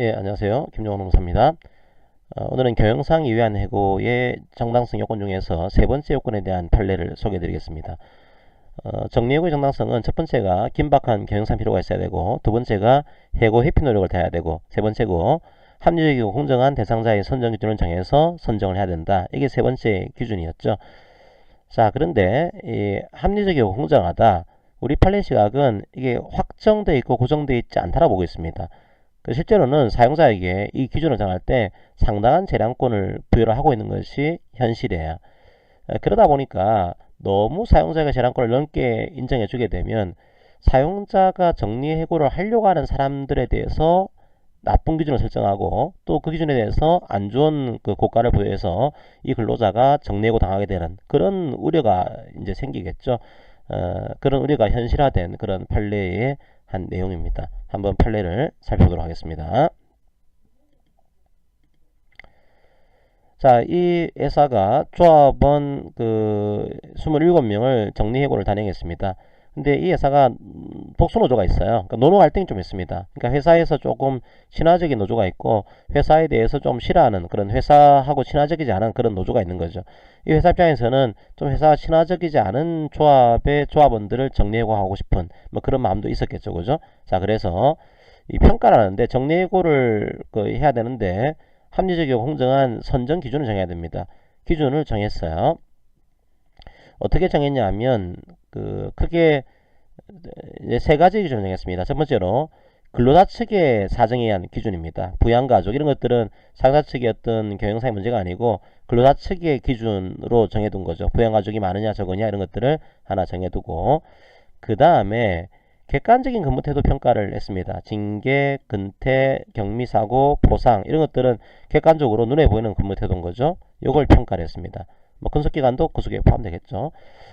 예, 안녕하세요. 김종원 농사입니다. 오늘은 경영상에 의한 해고의 정당성 요건 중에서 세 번째 요건에 대한 판례를 소개해 드리겠습니다. 정리해고의 정당성은 첫 번째가 긴박한 경영상 필요가 있어야 되고, 두 번째가 해고 회피 노력을 다해야 되고, 세 번째고 합리적이고 공정한 대상자의 선정 기준을 정해서 선정을 해야 된다. 이게 세 번째 기준이었죠. 자, 그런데 이 합리적이고 공정하다, 우리 판례 시각은 이게 확정되어 있고 고정되어 있지 않다고 보고 있습니다. 실제로는 사용자에게 이 기준을 정할 때 상당한 재량권을 부여를 하고 있는 것이 현실이에요. 그러다 보니까 너무 사용자가 재량권을 넘게 인정해 주게 되면 사용자가 정리해고를 하려고 하는 사람들에 대해서 나쁜 기준을 설정하고, 또 그 기준에 대해서 안 좋은 그 고가를 부여해서 이 근로자가 정리해고 당하게 되는 그런 우려가 이제 생기겠죠. 그런 우려가 현실화된 그런 판례의 한 내용입니다. 한번 판례를 살펴보도록 하겠습니다. 자, 이 회사가 조합원 27명을 정리해고를 단행했습니다. 근데 이 회사가 복수노조가 있어요. 그러니까 노노 갈등이 좀 있습니다. 그러니까 회사에서 조금 친화적인 노조가 있고, 회사에 대해서 좀 싫어하는, 그런 회사하고 친화적이지 않은 그런 노조가 있는 거죠. 이 회사 입장에서는 좀 회사와 친화적이지 않은 조합의 조합원들을 정리해고하고 싶은 뭐 그런 마음도 있었겠죠. 그죠? 자, 그래서 이 평가를 하는데 정리해고를 해야 되는데 합리적이고 공정한 선정 기준을 정해야 됩니다. 기준을 정했어요. 어떻게 정했냐 하면 크게 세 가지 기준을 정했습니다. 첫 번째로 근로자 측의 사정에 의한 기준입니다. 부양가족 이런 것들은 상사 측의 어떤 경영상의 문제가 아니고 근로자 측의 기준으로 정해둔 거죠. 부양가족이 많으냐 적으냐 이런 것들을 하나 정해두고, 그 다음에 객관적인 근무태도 평가를 했습니다. 징계, 근태, 격리사고, 포상 이런 것들은 객관적으로 눈에 보이는 근무태도인 거죠. 이걸 평가를 했습니다. 뭐 근속기간도 그 속에 포함되겠죠.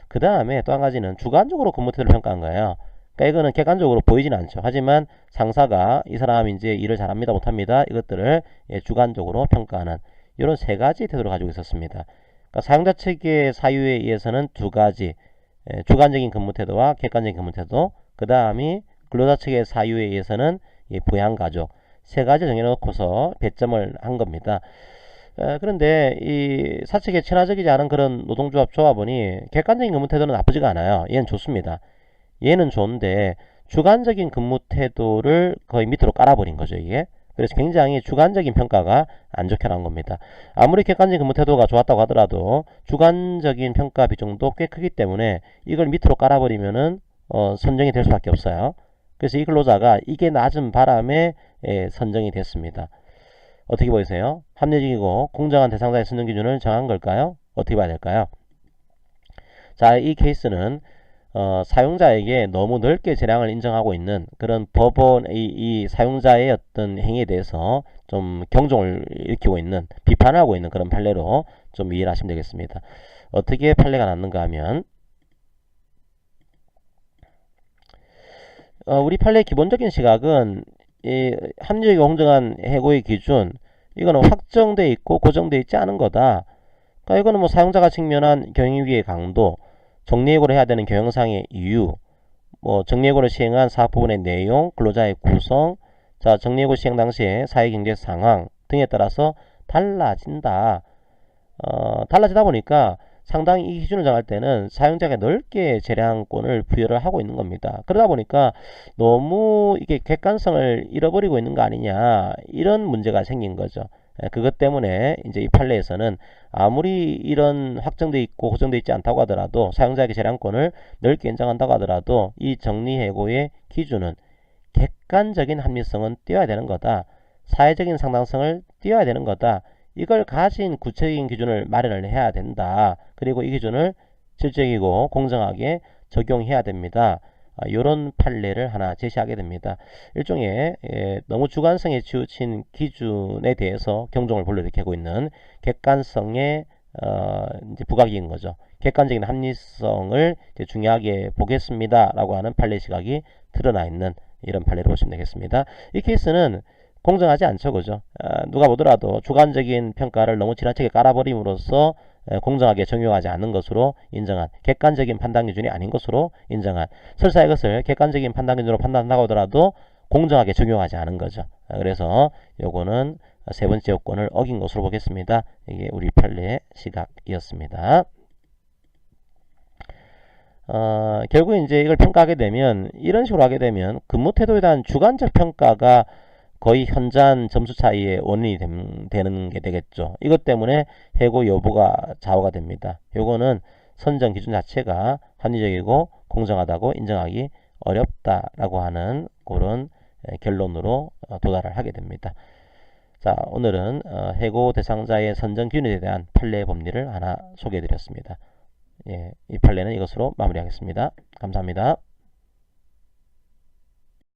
그 다음에 또 한 가지는 주관적으로 근무태도를 평가한 거예요. 그러니까 이거는 객관적으로 보이진 않죠. 하지만 상사가 이 사람이 이제 일을 잘합니다, 못합니다, 이것들을 주관적으로 평가하는 이런 세 가지 태도를 가지고 있었습니다. 그러니까 사용자 측의 사유에 의해서는 두 가지, 주관적인 근무태도와 객관적인 근무태도, 그 다음이 근로자 측의 사유에 의해서는 부양가족, 세 가지 정해놓고서 배점을 한 겁니다. 그런데 이 사측에 친화적이지 않은 그런 노동조합 조합원이 객관적인 근무태도는 나쁘지가 않아요. 얘는 좋습니다. 얘는 좋은데 주관적인 근무태도를 거의 밑으로 깔아버린 거죠, 이게. 그래서 굉장히 주관적인 평가가 안 좋게 나온 겁니다. 아무리 객관적인 근무태도가 좋았다고 하더라도 주관적인 평가 비중도 꽤 크기 때문에 이걸 밑으로 깔아버리면은 선정이 될 수밖에 없어요. 그래서 이 근로자가 이게 낮은 바람에 선정이 됐습니다. 어떻게 보이세요? 합리적이고 공정한 대상자의 선정 기준을 정한 걸까요? 어떻게 봐야 될까요? 자, 이 케이스는 사용자에게 너무 넓게 재량을 인정하고 있는 그런 법원의 이 사용자의 어떤 행위에 대해서 좀 경종을 일으키고 있는, 비판하고 있는 그런 판례로 좀 이해를 하시면 되겠습니다. 어떻게 판례가 났는가 하면, 우리 판례의 기본적인 시각은 이 합리적이고 공정한 해고의 기준, 이거는 확정돼 있고 고정돼 있지 않은 거다. 그러니까 이거는 뭐 사용자가 직면한 경영위기의 강도, 정리해고를 해야 되는 경영상의 이유, 뭐 정리해고를 시행한 사업 부분의 내용, 근로자의 구성, 자, 정리해고 시행 당시의 사회경제 상황 등에 따라서 달라진다. 달라지다 보니까 상당히 이 기준을 정할 때는 사용자가 넓게 재량권을 부여를 하고 있는 겁니다. 그러다 보니까 너무 이게 객관성을 잃어버리고 있는 거 아니냐, 이런 문제가 생긴 거죠. 그것 때문에 이제 이 판례에서는 아무리 이런 확정돼 있고 고정돼 있지 않다고 하더라도, 사용자에게 재량권을 넓게 인정한다고 하더라도 이 정리해고의 기준은 객관적인 합리성은 띄어야 되는 거다. 사회적인 상당성을 띄어야 되는 거다. 이걸 가진 구체적인 기준을 마련을 해야 된다. 그리고 이 기준을 질적이고 공정하게 적용해야 됩니다. 이런 판례를 하나 제시하게 됩니다. 일종의 너무 주관성에 치우친 기준에 대해서 경종을 불러일으키고 있는 객관성의 이제 부각인 거죠. 객관적인 합리성을 중요하게 보겠습니다 라고 하는 판례 시각이 드러나 있는 이런 판례로 보시면 되겠습니다. 이 케이스는 공정하지 않죠, 그죠? 누가 보더라도 주관적인 평가를 너무 지나치게 깔아버림으로써 공정하게 적용하지 않는 것으로 인정한, 객관적인 판단 기준이 아닌 것으로 인정한, 설사 이것을 객관적인 판단 기준으로 판단한다고 하더라도 공정하게 적용하지 않은 거죠. 그래서 요거는 세 번째 요건을 어긴 것으로 보겠습니다. 이게 우리 판례 시각이었습니다. 결국 이제 이걸 평가하게 되면 이런 식으로 하게 되면 근무 태도에 대한 주관적 평가가 거의 현저한 점수 차이의 원인이 되는 게 되겠죠. 이것 때문에 해고 여부가 좌우가 됩니다. 요거는 선정 기준 자체가 합리적이고 공정하다고 인정하기 어렵다라고 하는 그런 결론으로 도달을 하게 됩니다. 자, 오늘은 해고 대상자의 선정 기준에 대한 판례 법리를 하나 소개해 드렸습니다. 예, 이 판례는 이것으로 마무리하겠습니다. 감사합니다.